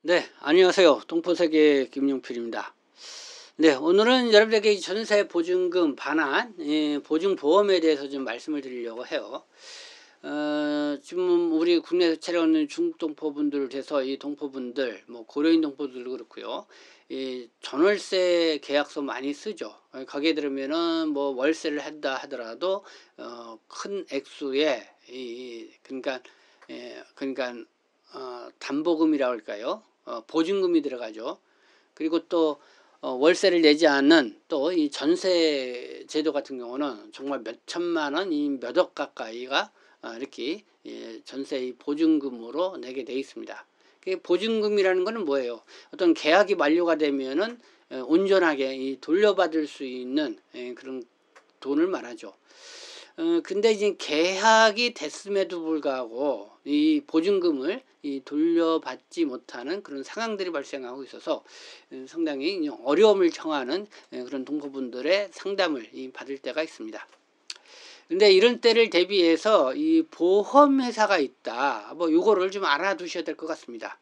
네, 안녕하세요. 동포세계 김용필입니다. 네, 오늘은 여러분에게 전세 보증금 반환, 보증보험에 대해서 좀 말씀을 드리려고 해요. 지금 우리 국내에서 촬영하는 중국 동포분들 돼서 이 동포분들, 뭐 고려인 동포들도 그렇고요. 이 전월세 계약서 많이 쓰죠. 거기에 들으면은 뭐 월세를 한다 하더라도 큰 액수의 그러니까 그러니까 담보금이라고 할까요? 보증금이 들어가죠. 그리고 또 월세를 내지 않는 또 이 전세 제도 같은 경우는 정말 몇 천만 원, 몇억 가까이가 이렇게 전세 보증금으로 내게 돼 있습니다. 보증금이라는 것은 뭐예요? 어떤 계약이 만료가 되면은 온전하게 돌려받을 수 있는 그런 돈을 말하죠. 근데 이제 계약이 됐음에도 불구하고 이 보증금을 돌려받지 못하는 그런 상황들이 발생하고 있어서 상당히 어려움을 청하는 그런 동포분들의 상담을 받을 때가 있습니다. 근데 이런 때를 대비해서 이 보험회사가 있다. 뭐 요거를 좀 알아두셔야 될 것 같습니다.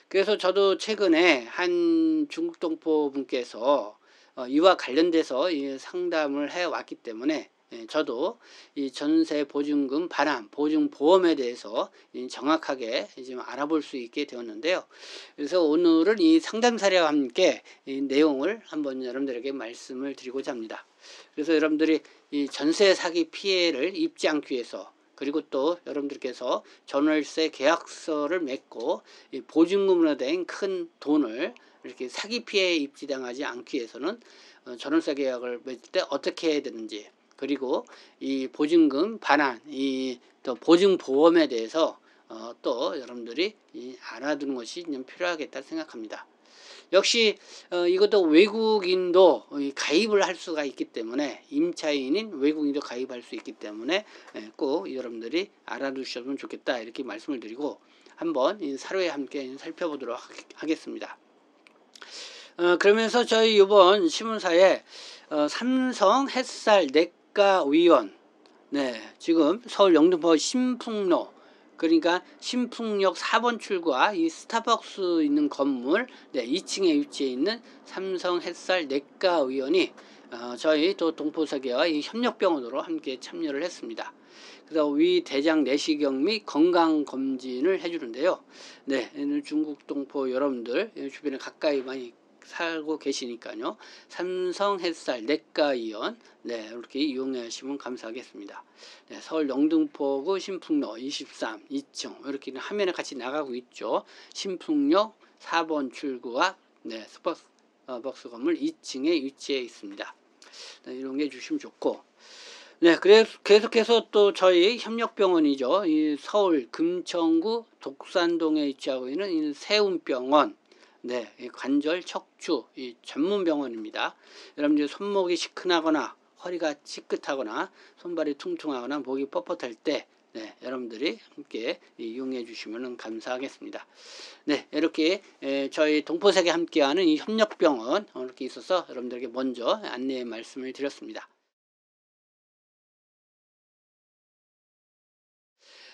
그래서 저도 최근에 한 중국 동포 분께서 이와 관련돼서 상담을 해 왔기 때문에 저도 이 전세 보증금 반환 보증보험에 대해서 정확하게 좀 알아볼 수 있게 되었는데요. 그래서 오늘은 이 상담 사례와 함께 이 내용을 한번 여러분들에게 말씀을 드리고자 합니다. 그래서 여러분들이 이 전세 사기 피해를 입지 않기 위해서, 그리고 또 여러분들께서 전월세 계약서를 맺고 이 보증금으로 된 큰 돈을 이렇게 사기 피해에 입지당하지 않기 위해서는 전월세 계약을 맺을 때 어떻게 해야 되는지, 그리고 이 보증금 반환, 이 또 보증보험에 대해서 또 여러분들이 알아두는 것이 좀 필요하겠다 생각합니다. 역시 이것도 외국인도 가입을 할 수가 있기 때문에, 임차인인 외국인도 가입할 수 있기 때문에 꼭 여러분들이 알아두셨으면 좋겠다 이렇게 말씀을 드리고, 한번 사료에 함께 살펴보도록 하겠습니다. 그러면서 저희 이번 신문사에 삼성 햇살 내과의원, 네, 지금 서울 영등포 신풍로, 그러니까 신풍역 4번 출구와 이 스타벅스 있는 건물 2층에 위치해 있는 삼성 햇살 내과의원이 저희 또 동포세계와 이 협력병원으로 함께 참여를 했습니다. 그래서 위 대장 내시경 및 건강검진을 해주는데요. 네, 중국 동포 여러분들 주변에 가까이 많이 살고 계시니까요. 삼성 햇살 내과의원, 네, 이렇게 이용하시면 감사하겠습니다. 네, 서울 영등포구 신풍로 23, 2층 이렇게 화면에 같이 나가고 있죠. 신풍역 4번 출구와 스타벅스 건물 2층에 위치해 있습니다. 네, 이용해 주시면 좋고, 네, 그래서 계속해서 또 저희 협력병원이죠. 이 서울 금천구 독산동에 위치하고 있는 이 세운병원, 네, 이 관절 척추 이 전문 병원입니다. 여러분들 손목이 시큰하거나 허리가 찌끗하거나 손발이 퉁퉁하거나 목이 뻣뻣할 때, 네, 여러분들이 함께 이용해 주시면 감사하겠습니다. 네, 이렇게 저희 동포세계 함께하는 이 협력병원 이렇게 있어서 여러분들에게 먼저 안내 말씀을 드렸습니다.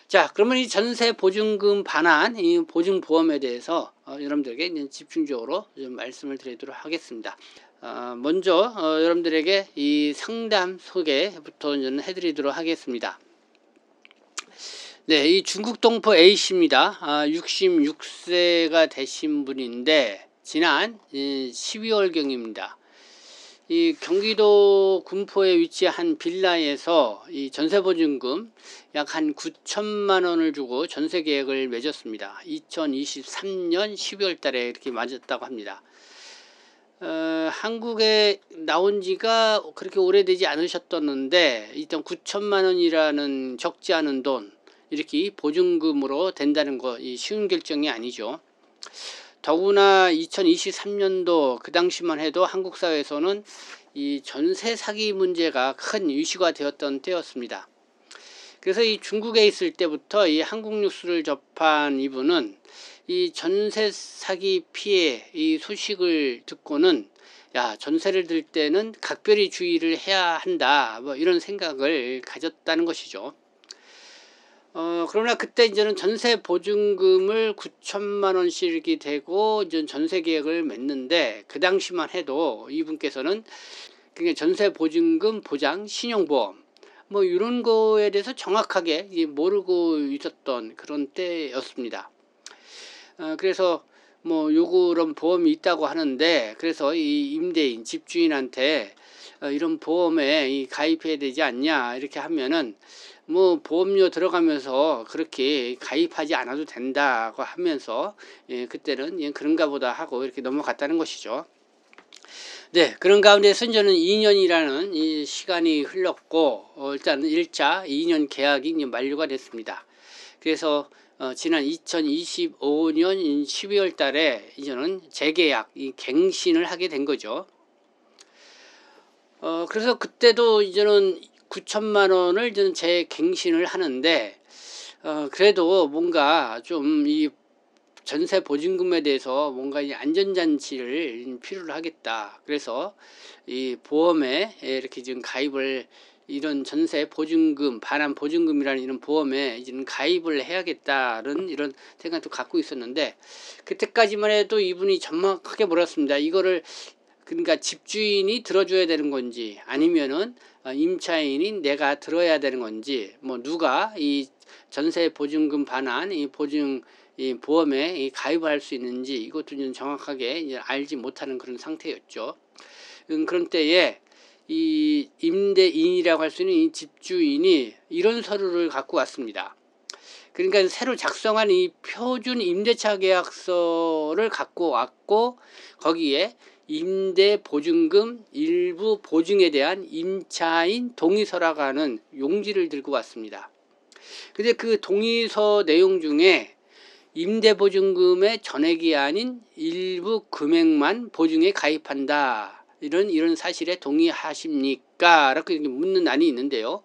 자, 그러면 이 전세 보증금 반환, 이 보증보험에 대해서 여러분들에게 이제 집중적으로 좀 말씀을 드리도록 하겠습니다. 먼저 여러분들에게 이 상담 소개부터 해드리도록 하겠습니다. 네, 이 중국 동포 A씨입니다. 66세가 되신 분인데 지난 12월경입니다. 이 경기도 군포에 위치한 빌라에서 이 전세보증금 약 한 9천만 원을 주고 전세 계약을 맺었습니다. 2023년 12월 달에 이렇게 맞았다고 합니다. 한국에 나온 지가 그렇게 오래되지 않으셨던데 일단 9천만 원이라는 적지 않은 돈 이렇게 보증금으로 된다는 거 쉬운 결정이 아니죠. 더구나 2023년도 그 당시만 해도 한국 사회에서는 이 전세 사기 문제가 큰 이슈가 되었던 때였습니다. 그래서 이 중국에 있을 때부터 이 한국 뉴스를 접한 이분은 이 전세 사기 피해 이 소식을 듣고는 야, 전세를 들 때는 각별히 주의를 해야 한다, 뭐 이런 생각을 가졌다는 것이죠. 그러나 그때 이제는 전세 보증금을 9천만 원씩이 되고 이제 전세 계약을 맺는데, 그 당시만 해도 이분께서는 그게 전세 보증금 보장 신용보험 뭐 이런 거에 대해서 정확하게 모르고 있었던 그런 때였습니다. 그래서 뭐 요런 보험이 있다고 하는데, 그래서 이 임대인 집주인한테 이런 보험에 가입해야 되지 않냐 이렇게 하면은, 뭐 보험료 들어가면서 그렇게 가입하지 않아도 된다고 하면서, 그때는 그런가 보다 하고 이렇게 넘어갔다는 것이죠. 네, 그런 가운데서 저는 2년이라는 이 시간이 흘렀고, 일단 1차 2년 계약이 이제 만료가 됐습니다. 그래서 지난 2025년 12월 달에 이제는 재계약, 이 갱신을 하게 된 거죠. 그래서 그때도 이제는 9천만 원을 이제는 재갱신을 하는데, 그래도 뭔가 좀 이 전세 보증금에 대해서 뭔가 이 안전장치를 필요로 하겠다. 그래서 이 보험에 이렇게 지금 가입을, 이런 전세 보증금, 반환 보증금이라는 이런 보험에 이제는 가입을 해야겠다는 이런 생각도 갖고 있었는데, 그때까지만 해도 이분이 정확하게 몰랐습니다. 이거를 그러니까 집주인이 들어줘야 되는 건지, 아니면은 임차인인 내가 들어야 되는 건지, 뭐 누가 이 전세 보증금 반환 이 보험에 가입할 수 있는지, 이것도 정확하게 이제 알지 못하는 그런 상태였죠. 그런 때에 이 임대인이라고 할 수 있는 이 집주인이 이런 서류를 갖고 왔습니다. 그러니까 새로 작성한 이 표준 임대차 계약서를 갖고 왔고, 거기에 임대 보증금 일부 보증에 대한 임차인 동의서라고 하는 용지를 들고 왔습니다. 근데 그 동의서 내용 중에 임대보증금의 전액이 아닌 일부 금액만 보증에 가입한다, 이런 사실에 동의하십니까? 라고 묻는 안이 있는데요.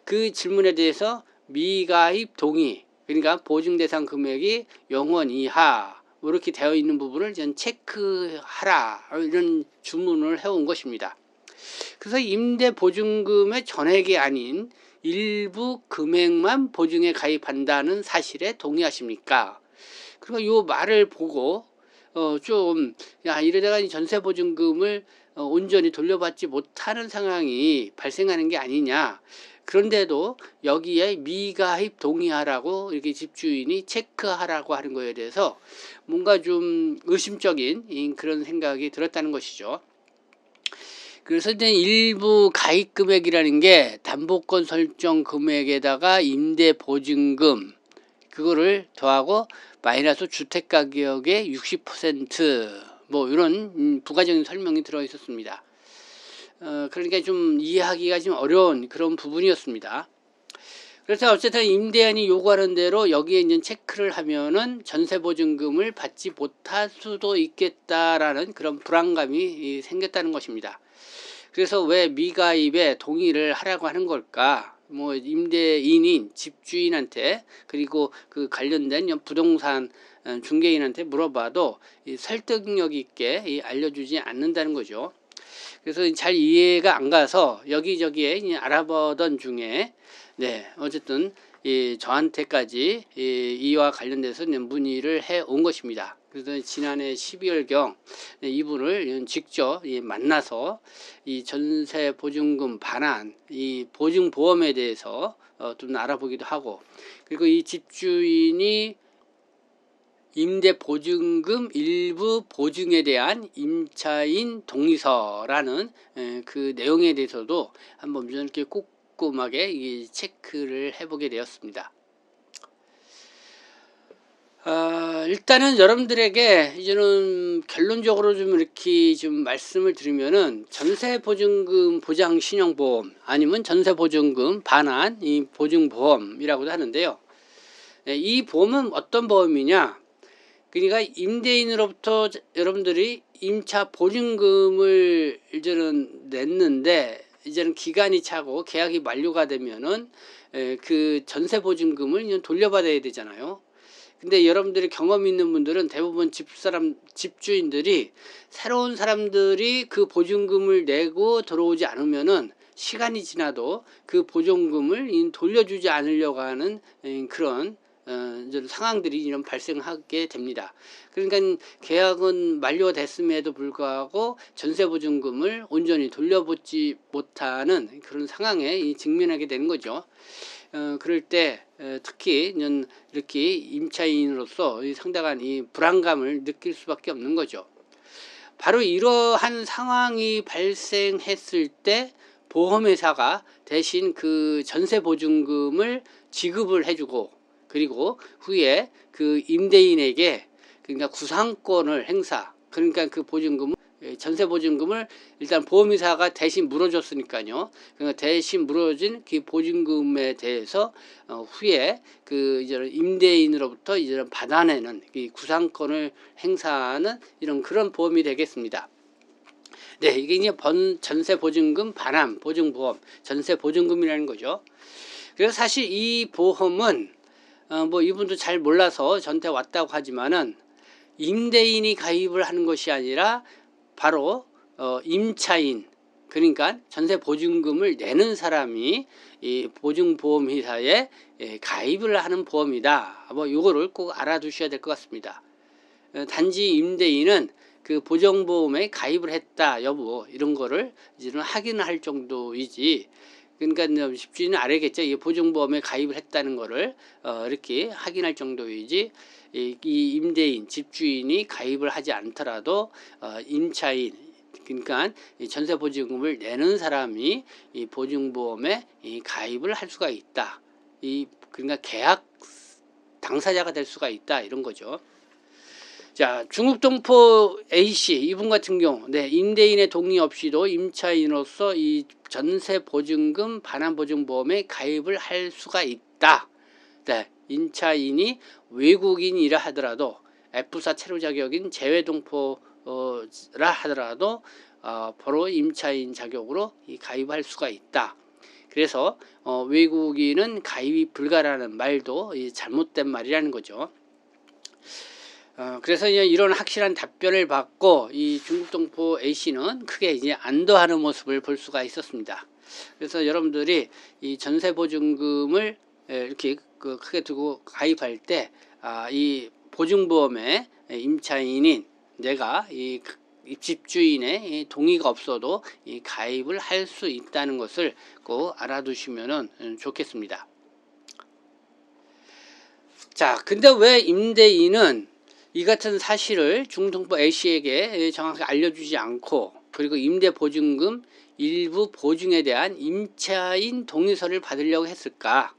그 질문에 대해서 미가입 동의, 그러니까 보증 대상 금액이 0원 이하 이렇게 되어 있는 부분을 전 체크하라, 이런 주문을 해온 것입니다. 그래서 임대보증금의 전액이 아닌 일부 금액만 보증에 가입한다는 사실에 동의하십니까? 그리고 요 말을 보고 이러다가 전세보증금을 온전히 돌려받지 못하는 상황이 발생하는 게 아니냐. 그런데도 여기에 미가입 동의하라고 이렇게 집주인이 체크하라고 하는 거에 대해서 뭔가 좀 의심적인 그런 생각이 들었다는 것이죠. 그래서 이제 일부 가입 금액이라는 게 담보권 설정 금액에다가 임대 보증금, 그거를 더하고 마이너스 주택 가격의 60%뭐 이런 부가적인 설명이 들어 있었습니다. 그러니까 좀 이해하기가 좀 어려운 그런 부분이었습니다. 그래서 어쨌든 임대인이 요구하는 대로 여기에 이제 체크를 하면은 전세보증금을 받지 못할 수도 있겠다라는 그런 불안감이 생겼다는 것입니다. 그래서 왜 미가입에 동의를 하라고 하는 걸까? 뭐 임대인인 집주인한테, 그리고 그 관련된 부동산 중개인한테 물어봐도 설득력 있게 알려주지 않는다는 거죠. 그래서 잘 이해가 안 가서 여기저기에 알아보던 중에, 네, 어쨌든 저한테까지 이와 관련돼서 문의를 해 온 것입니다. 그래서 지난해 12월경 이분을 직접 만나서 이 전세 보증금 반환, 이 보증보험에 대해서 좀 알아보기도 하고, 그리고 이 집주인이 임대보증금 일부 보증에 대한 임차인 동의서라는 그 내용에 대해서도 한번 이렇게 꼼꼼하게 체크를 해보게 되었습니다. 일단은 여러분들에게 이제는 결론적으로 좀 이렇게 좀 말씀을 드리면은, 전세보증금 보장 신용보험 아니면 전세보증금 반환 이 보증보험이라고도 하는데요. 이 보험은 어떤 보험이냐? 그러니까 임대인으로부터 여러분들이 임차 보증금을 이제는 냈는데, 이제는 기간이 차고 계약이 만료가 되면은 그 전세 보증금을 돌려받아야 되잖아요. 근데 여러분들이 경험 있는 분들은 대부분 집주인들이 새로운 사람들이 그 보증금을 내고 들어오지 않으면은 시간이 지나도 그 보증금을 돌려주지 않으려고 하는 그런 이런 상황들이 이런 발생하게 됩니다. 그러니까 계약은 만료됐음에도 불구하고 전세보증금을 온전히 돌려받지 못하는 그런 상황에 직면하게 되는 거죠. 그럴 때 특히 이렇게 임차인으로서 상당한 이 불안감을 느낄 수밖에 없는 거죠. 바로 이러한 상황이 발생했을 때 보험회사가 대신 그 전세보증금을 지급을 해주고, 그리고 후에 그 임대인에게 그러니까 구상권을 행사, 그러니까 그 보증금을, 전세보증금을 일단 보험회사가 대신 물어줬으니까요. 그러니까 대신 물어진 그 보증금에 대해서 후에 그 이제 임대인으로부터 이제 받아내는 이 구상권을 행사하는 이런 그런 보험이 되겠습니다. 네, 이게 이제 전세보증금 반환 보증보험, 전세보증금이라는 거죠. 그래서 사실 이 보험은 뭐 이분도 잘 몰라서 저한테 왔다고 하지만은 임대인이 가입을 하는 것이 아니라 바로 임차인, 그러니까 전세보증금을 내는 사람이 이 보증보험회사에 가입을 하는 보험이다. 뭐 이거를 꼭 알아두셔야 될 것 같습니다. 단지 임대인은 그 보증보험에 가입을 했다 여부 이런 거를 이제는 확인할 정도이지, 그러니까 집주인은 알겠죠. 이 보증보험에 가입을 했다는 거를 이렇게 확인할 정도이지, 이 임대인, 집주인이 가입을 하지 않더라도 임차인, 그러니까 전세보증금을 내는 사람이 이 보증보험에 가입을 할 수가 있다. 그러니까 계약 당사자가 될 수가 있다 이런 거죠. 자, 중국동포 A씨 이분 같은 경우 임대인의 동의 없이도 임차인으로서 이 전세보증금 반환보증보험에 가입을 할 수가 있다. 네, 임차인이 외국인이라 하더라도 F사 체류 자격인 재외동포라 하더라도 바로 임차인 자격으로 가입할 수가 있다. 그래서 외국인은 가입이 불가라는 말도 잘못된 말이라는 거죠. 그래서 이런 확실한 답변을 받고 이 중국동포 A씨는 크게 이제 안도하는 모습을 볼 수가 있었습니다. 그래서 여러분들이 이 전세보증금을 이렇게 크게 두고 가입할 때 이 보증보험에 임차인인 내가 이 집주인의 동의가 없어도 이 가입을 할 수 있다는 것을 꼭 알아두시면 좋겠습니다. 자, 근데 왜 임대인은 이 같은 사실을 중동포 A씨에게 정확히 알려주지 않고, 그리고 임대보증금 일부 보증에 대한 임차인 동의서를 받으려고 했을까?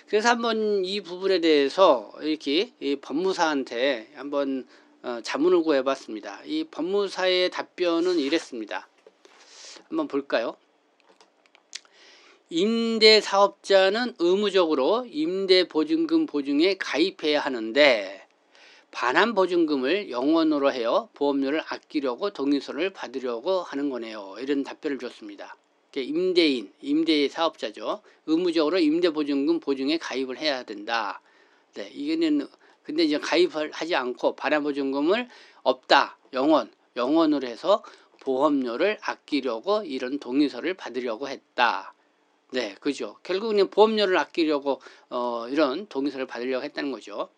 그래서 한번 이 부분에 대해서 이렇게 법무사한테 한번 자문을 구해봤습니다. 이 법무사의 답변은 이랬습니다. 한번 볼까요? 임대사업자는 의무적으로 임대보증금 보증에 가입해야 하는데 반환보증금을 영원으로 하여 보험료를 아끼려고 동의서를 받으려고 하는 거네요. 이런 답변을 줬습니다. 임대인, 임대사업자죠. 의무적으로 임대보증금 보증에 가입을 해야 된다. 네, 이게는 근데 이제 가입을 하지 않고 반환보증금을 없다, 영원으로 해서 보험료를 아끼려고 이런 동의서를 받으려고 했다. 네, 그죠. 결국은 보험료를 아끼려고 이런 동의서를 받으려고 했다는 거죠.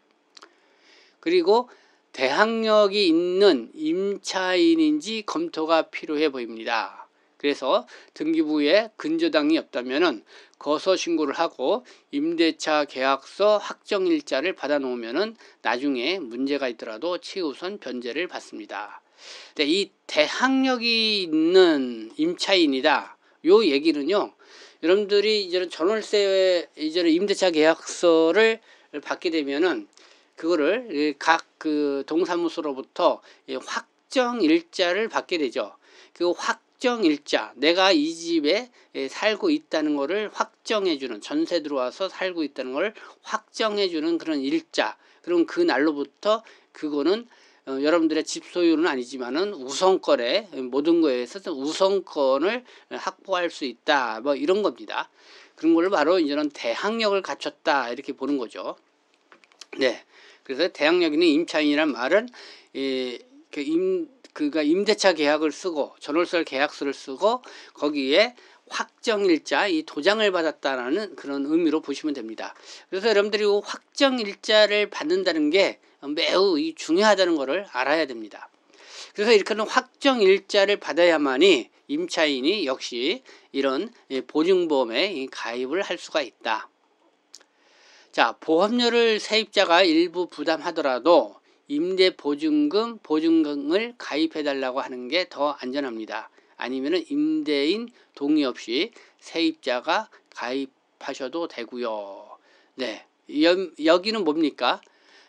그리고 대항력이 있는 임차인인지 검토가 필요해 보입니다. 그래서 등기부에 근저당이 없다면 거서 신고를 하고 임대차 계약서 확정일자를 받아 놓으면 나중에 문제가 있더라도 최우선 변제를 받습니다. 이 대항력이 있는 임차인이다. 요 얘기는요, 여러분들이 이제 전월세 이제 임대차 계약서를 받게 되면은 그거를 각 그 동사무소로부터 확정 일자를 받게 되죠. 그 확정 일자, 내가 이 집에 살고 있다는 것을 확정해주는, 전세 들어와서 살고 있다는 걸 확정해주는 그런 일자. 그럼 그 날로부터 그거는 여러분들의 집 소유는 아니지만은 우선권에, 모든 거에 있어서 우선권을 확보할 수 있다. 뭐 이런 겁니다. 그런 걸 바로 이제는 대항력을 갖췄다 이렇게 보는 거죠. 네. 그래서 대항력 있는 임차인이란 말은 그가 임대차 계약을 쓰고 전월세 계약서를 쓰고 거기에 확정일자, 이 도장을 받았다라는 그런 의미로 보시면 됩니다. 그래서 여러분들이 확정일자를 받는다는 게 매우 중요하다는 것을 알아야 됩니다. 그래서 이렇게 확정일자를 받아야만이 임차인이 역시 이런 보증보험에 가입을 할 수가 있다. 자, 보험료를 세입자가 일부 부담하더라도 임대보증금, 보증금을 가입해달라고 하는 게 더 안전합니다. 아니면 임대인 동의 없이 세입자가 가입하셔도 되고요. 네, 여기는 뭡니까?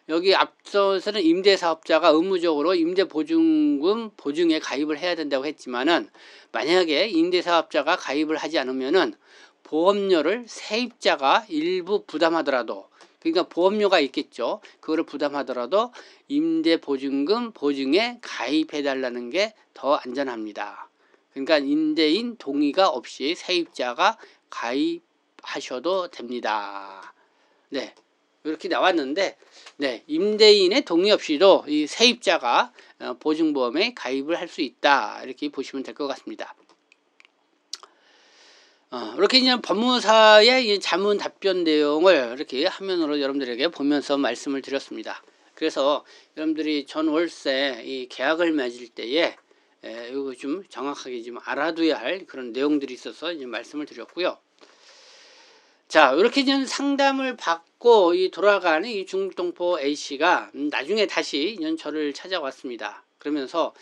여기 앞서서는 임대사업자가 의무적으로 임대보증금 보증에 가입을 해야 된다고 했지만은, 만약에 임대사업자가 가입을 하지 않으면은 보험료를 세입자가 일부 부담하더라도, 그러니까 보험료가 있겠죠. 그거를 부담하더라도 임대보증금 보증에 가입해 달라는 게 더 안전합니다. 그러니까 임대인 동의가 없이 세입자가 가입하셔도 됩니다. 네, 이렇게 나왔는데, 네, 임대인의 동의 없이도 이 세입자가 보증보험에 가입을 할 수 있다, 이렇게 보시면 될 것 같습니다. 이렇게 이제 법무사의 자문 답변 내용을 이렇게 화면으로 여러분들에게 보면서 말씀을 드렸습니다. 그래서 여러분들이 전월세 이 계약을 맺을 때에 이거 좀 정확하게 좀 알아둬야 할 그런 내용들이 있어서 이제 말씀을 드렸고요. 자, 이렇게 이제 상담을 받고 돌아가는 이 중국동포 A씨가 나중에 다시 이제 저를 찾아왔습니다. 그러면서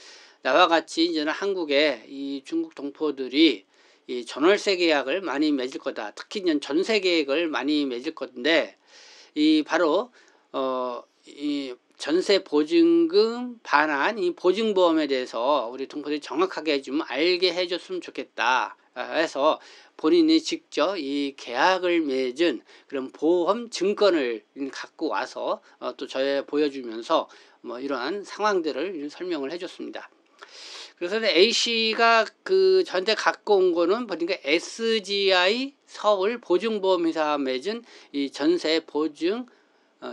나와 같이 이제는 한국에 이 중국 동포들이 이 전월세 계약을 많이 맺을 거다. 특히 이제 전세 계획을 많이 맺을 건데, 이 바로 이 전세 보증금 반환 이 보증보험에 대해서 우리 동포들이 정확하게 좀 알게 해줬으면 좋겠다 해서 본인이 직접 이 계약을 맺은 그런 보험 증권을 갖고 와서 또 저에 보여주면서 뭐 이러한 상황들을 설명을 해줬습니다. 그래서 A씨가 저한테 갖고 온 거는 보니까 SGI 서울 보증보험회사 맺은 이 전세 보증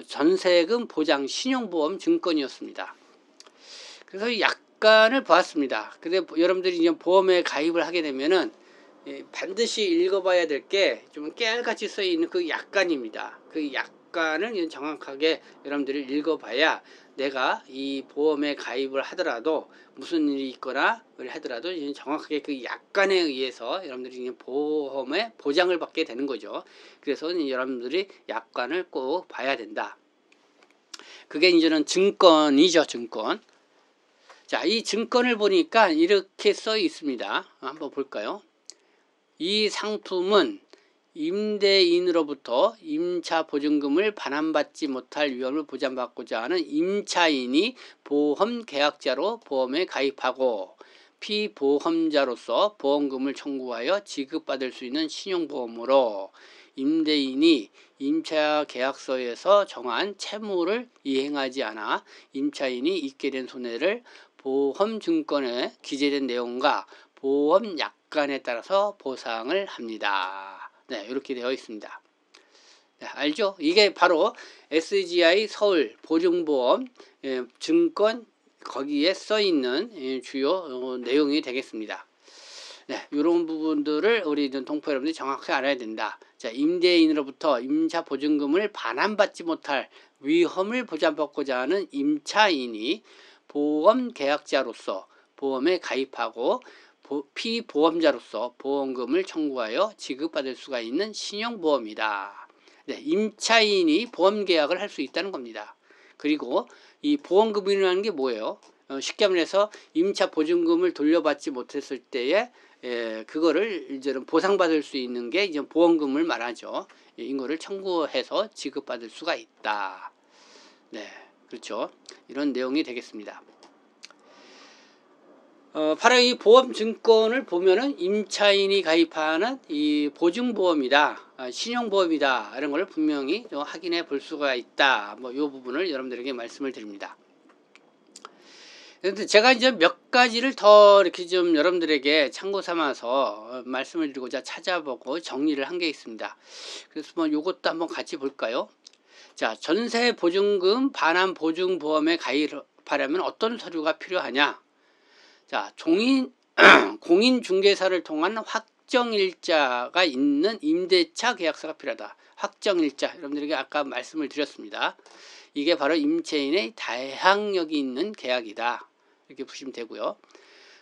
전세금 보장 신용보험 증권이었습니다. 그래서 약관을 보았습니다. 근데 여러분들이 이제 보험에 가입을 하게 되면은 반드시 읽어봐야 될 게 좀 깨알같이 써 있는 그 약관입니다. 그 약관을 정확하게 여러분들이 읽어봐야 내가 이 보험에 가입을 하더라도 무슨 일이 있거나 하더라도 정확하게 그 약관에 의해서 여러분들이 보험에 보장을 받게 되는 거죠. 그래서 여러분들이 약관을 꼭 봐야 된다. 그게 이제는 증권이죠, 증권. 자, 이 증권을 보니까 이렇게 써 있습니다. 한번 볼까요? 이 상품은 임대인으로부터 임차 보증금을 반환받지 못할 위험을 보장받고자 하는 임차인이 보험 계약자로 보험에 가입하고 피보험자로서 보험금을 청구하여 지급받을 수 있는 신용보험으로 임대인이 임차 계약서에서 정한 채무를 이행하지 않아 임차인이 입게 된 손해를 보험증권에 기재된 내용과 보험 약관에 따라서 보상을 합니다. 네, 이렇게 되어 있습니다. 네, 알죠? 이게 바로 SGI 서울 보증보험 증권 거기에 써 있는 주요 내용이 되겠습니다. 네, 이런 부분들을 우리 동포 여러분들이 정확히 알아야 된다. 자, 임대인으로부터 임차 보증금을 반환받지 못할 위험을 보장받고자 하는 임차인이 보험 계약자로서 보험에 가입하고 피보험자로서 보험금을 청구하여 지급받을 수가 있는 신용보험이다. 네, 임차인이 보험계약을 할 수 있다는 겁니다. 그리고 이 보험금이라는 게 뭐예요? 쉽게 말해서 임차 보증금을 돌려받지 못했을 때에 그거를 이제는 보상받을 수 있는 게 이제 보험금을 말하죠. 이거를 청구해서 지급받을 수가 있다. 네, 그렇죠. 이런 내용이 되겠습니다. 바로 이 보험증권을 보면은 임차인이 가입하는 이 보증보험이다, 신용보험이다, 이런 걸 분명히 확인해 볼 수가 있다. 뭐 이 부분을 여러분들에게 말씀을 드립니다. 그런데 제가 이제 몇 가지를 더 이렇게 좀 여러분들에게 참고 삼아서 말씀을 드리고자 찾아보고 정리를 한 게 있습니다. 그래서 뭐 요것도 한번 같이 볼까요? 자, 전세 보증금 반환 보증보험에 가입하려면 어떤 서류가 필요하냐? 자, 공인중개사를 통한 확정일자가 있는 임대차 계약서가 필요하다. 확정일자, 여러분들에게 아까 말씀을 드렸습니다. 이게 바로 임차인의 다항력이 있는 계약이다. 이렇게 보시면 되고요.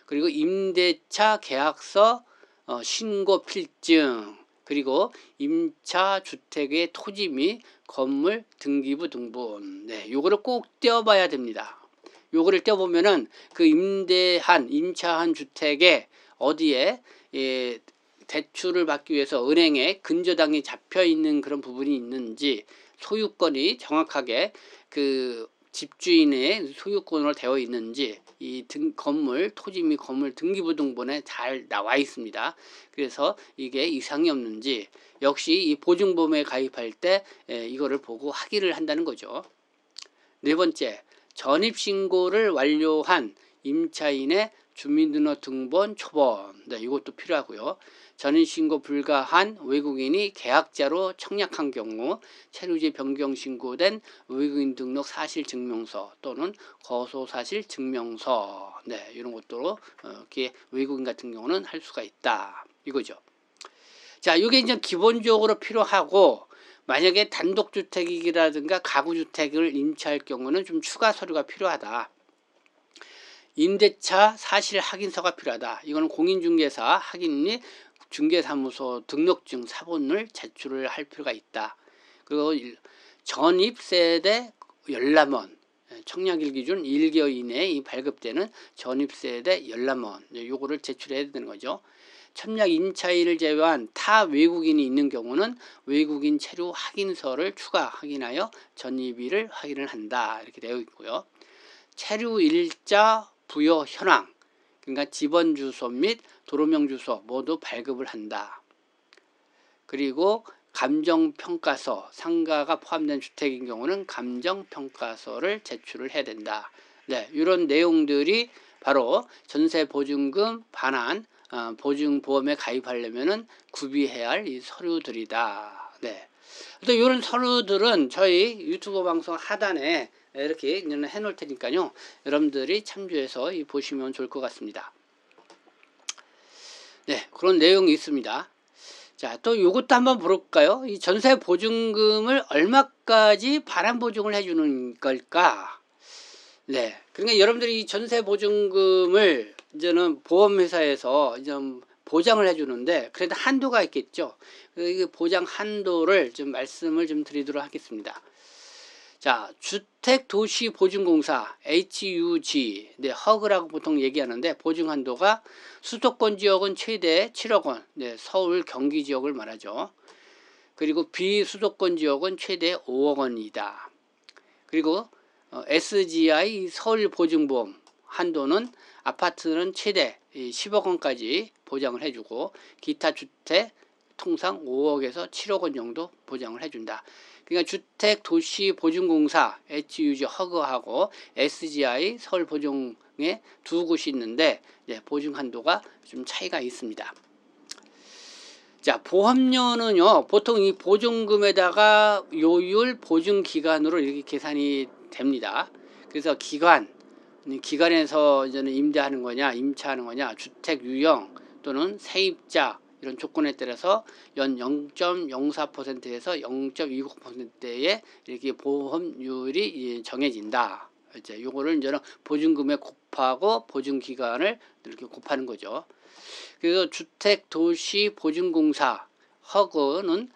그리고 임대차 계약서 신고 필증, 그리고 임차 주택의 토지 및 건물 등기부 등본. 네, 요거를 꼭 떼어봐야 됩니다. 요거를 떼어보면은 그 임차한 주택에 어디에 대출을 받기 위해서 은행에 근저당이 잡혀 있는 그런 부분이 있는지, 소유권이 정확하게 그 집주인의 소유권으로 되어 있는지, 이 건물, 토지 및 건물 등기부 등본에 잘 나와 있습니다. 그래서 이게 이상이 없는지 역시 이 보증보험에 가입할 때 이거를 보고 확인을 한다는 거죠. 네 번째, 전입신고를 완료한 임차인의 주민등록등본 초본. 네, 이것도 필요하고요. 전입신고 불가한 외국인이 계약자로 청약한 경우 체류지 변경 신고된 외국인 등록 사실증명서 또는 거소사실증명서. 네, 이런 것도 이렇게 외국인 같은 경우는 할 수가 있다. 이거죠. 자, 이게 이제 기본적으로 필요하고, 만약에 단독주택이라든가 가구주택을 임차할 경우는 좀 추가 서류가 필요하다. 임대차 사실 확인서가 필요하다. 이거는 공인중개사 확인 및 중개사무소 등록증 사본을 제출을 할 필요가 있다. 그리고 전입세대 열람원, 청약일 기준 1개월 이내에 발급되는 전입세대 열람원, 요거를 제출해야 되는 거죠. 청약 임차인을 제외한 타 외국인이 있는 경우는 외국인 체류 확인서를 추가 확인하여 전입일을 확인을 한다. 이렇게 되어 있고요. 체류 일자 부여 현황, 그러니까 집원 주소 및 도로명 주소 모두 발급을 한다. 그리고 감정평가서, 상가가 포함된 주택인 경우는 감정평가서를 제출을 해야 된다. 네, 이런 내용들이 바로 전세보증금 반환 보증보험에 가입하려면은 구비해야 할 이 서류들이다. 네. 또 이런 서류들은 저희 유튜브 방송 하단에 이렇게 해놓을 테니까요. 여러분들이 참조해서 보시면 좋을 것 같습니다. 네, 그런 내용이 있습니다. 자, 또 이것도 한번 볼까요? 이 전세 보증금을 얼마까지 반환 보증을 해주는 걸까? 네, 그러니까 여러분들이 이 전세 보증금을 이제는 보험회사에서 좀 보장을 해주는데, 그래도 한도가 있겠죠. 이 보장 한도를 좀 말씀을 좀 드리도록 하겠습니다. 자, 주택도시보증공사 HUG, 네, 허그라고 보통 얘기하는데, 보증 한도가 수도권 지역은 최대 7억 원, 네, 서울 경기 지역을 말하죠. 그리고 비수도권 지역은 최대 5억 원이다. 그리고 SGI 서울보증보험 한도는 아파트는 최대 10억 원까지 보장을 해주고, 기타 주택 통상 5억에서 7억 원 정도 보장을 해준다. 그러니까 주택도시보증공사 HUG 허그하고 SGI 서울보증에 두 곳이 있는데, 보증 한도가 좀 차이가 있습니다. 자, 보험료는요, 보통 이 보증금에다가 요율 보증기간으로 이렇게 계산이 됩니다. 그래서 기간에서 이제는 임대하는 거냐, 임차하는 거냐, 주택 유형 또는 세입자 이런 조건에 따라서 연 0.04%에서 0.20%의 이렇게 보험료율이 정해진다. 이제 요거를 이제는 보증금에 곱하고 보증 기간을 이렇게 곱하는 거죠. 그래서 주택도시보증공사 허그는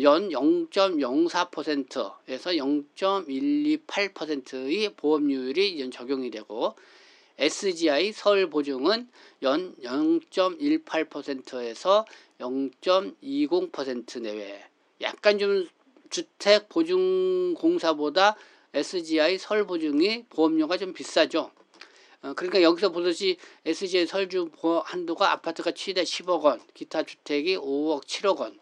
연 0.04%에서 0.128%의 보험료율이 적용이 되고, SGI 서울보증은 연 0.18%에서 0.20% 내외. 약간 좀 주택보증공사보다 SGI 서울보증이 보험료가 좀 비싸죠. 그러니까 여기서 보듯이 SGI 설주 한도가 아파트가 최대 10억 원, 기타 주택이 5억, 7억 원.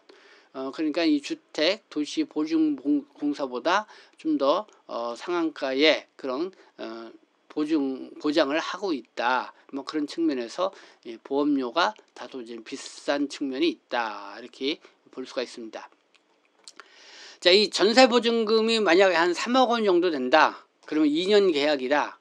그러니까 이 주택 도시 보증공사보다 좀 더 상한가의 그런 보장을 하고 있다. 뭐 그런 측면에서 보험료가 다소 좀 비싼 측면이 있다. 이렇게 볼 수가 있습니다. 자, 이 전세보증금이 만약에 한 3억 원 정도 된다. 그러면 2년 계약이다.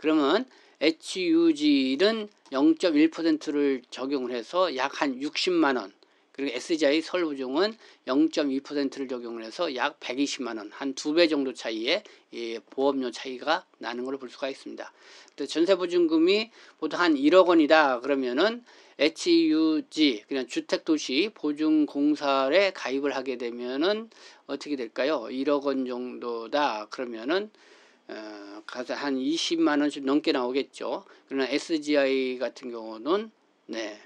그러면 HUG는 0.1%를 적용을 해서 약 한 60만 원. 그리고 SGI 서울보증은 0.2%를 적용을 해서 약 120만 원, 한 2배 정도 차이의 보험료 차이가 나는 걸 볼 수가 있습니다. 전세보증금이 보통 한 1억 원이다 그러면은 HUG 그냥 주택도시보증공사에 가입을 하게 되면은 어떻게 될까요? 1억 원 정도다 그러면은 가서 한 20만 원씩 넘게 나오겠죠. 그러나 SGI 같은 경우는 네.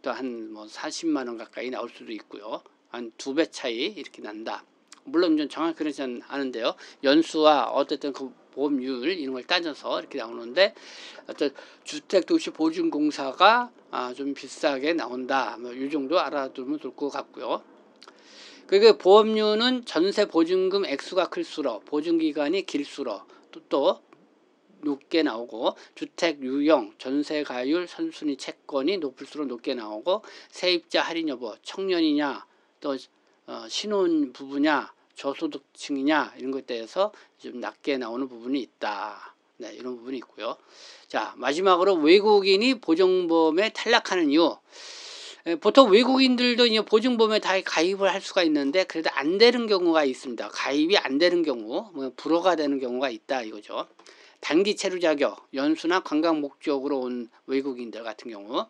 또 한 뭐 40만 원 가까이 나올 수도 있고요. 한 2배 차이 이렇게 난다. 물론 좀 정확히 그러지 않은데요. 연수와 어쨌든 그 보험료율 이런 걸 따져서 이렇게 나오는데 어떤 주택도시보증공사가 좀 비싸게 나온다. 뭐 이 정도 알아두면 좋을 것 같고요. 그리고 보험료는 전세보증금 액수가 클수록 보증기간이 길수록 또 높게 나오고 주택 유형, 전세가율, 선순위 채권이 높을수록 높게 나오고 세입자 할인 여부, 청년이냐 또 신혼 부부냐 저소득층이냐 이런 것에 대해서 좀 낮게 나오는 부분이 있다. 네, 이런 부분이 있고요. 자, 마지막으로 외국인이 보증보험에 탈락하는 이유. 보통 외국인들도 이제 보증보험에 다 가입을 할 수가 있는데 그래도 안 되는 경우가 있습니다. 가입이 안 되는 경우, 불허가 되는 경우가 있다 이거죠. 단기 체류 자격, 연수나 관광 목적으로 온 외국인들 같은 경우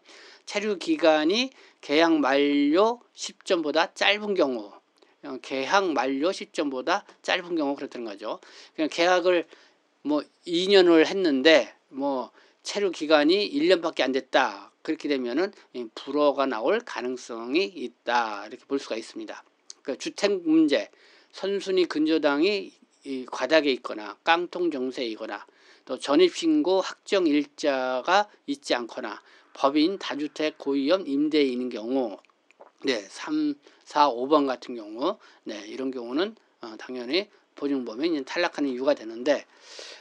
체류 기간이 계약 만료 시점보다 짧은 경우, 계약 만료 시점보다 짧은 경우 그렇다는 거죠. 그냥 계약을 뭐 2년을 했는데 뭐 체류 기간이 1년밖에 안 됐다. 그렇게 되면은 불허가 나올 가능성이 있다. 이렇게 볼 수가 있습니다. 그러니까 주택 문제, 선순위 근저당이 과다하게 있거나 깡통 정세이거나 또 전입신고 확정 일자가 있지 않거나 법인 다주택 고위험 임대인인 경우 네, 3, 4, 5번 같은 경우 네, 이런 경우는 당연히 보증보험에 탈락하는 이유가 되는데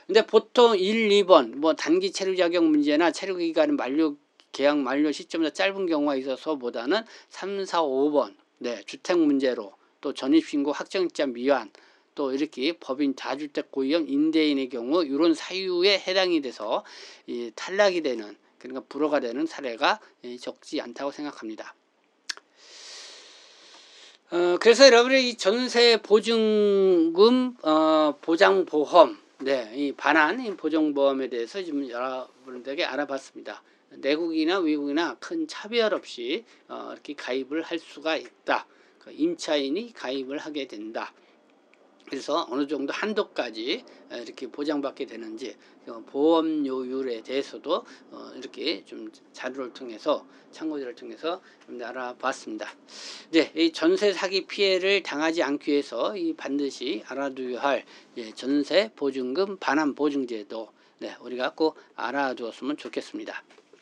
근데 보통 1, 2번 뭐 단기 체류 자격 문제나 체류 기간 만료 계약 만료 시점보다 짧은 경우가 있어서 보다는 3, 4, 5번 네, 주택 문제로 또 전입신고 확정일자 미완 또 이렇게 법인 다주택 고위험 임대인의 경우 이런 사유에 해당이 돼서 탈락이 되는 그러니까 불허가 되는 사례가 적지 않다고 생각합니다. 그래서 여러분의 이 전세 보증금 보장보험 네, 이 반환 보증보험에 대해서 지금 여러분들에게 알아봤습니다. 내국이나 외국이나 큰 차별 없이 이렇게 가입을 할 수가 있다. 임차인이 가입을 하게 된다. 그래서 어느 정도 한도까지 이렇게 보장받게 되는지 보험료율에 대해서도 이렇게 좀 자료를 통해서 참고자를 통해서 좀 알아봤습니다. 네, 이 전세 사기 피해를 당하지 않기 위해서 반드시 알아두어야 할 전세 보증금 반환 보증제도 네, 우리가 꼭 알아두었으면 좋겠습니다.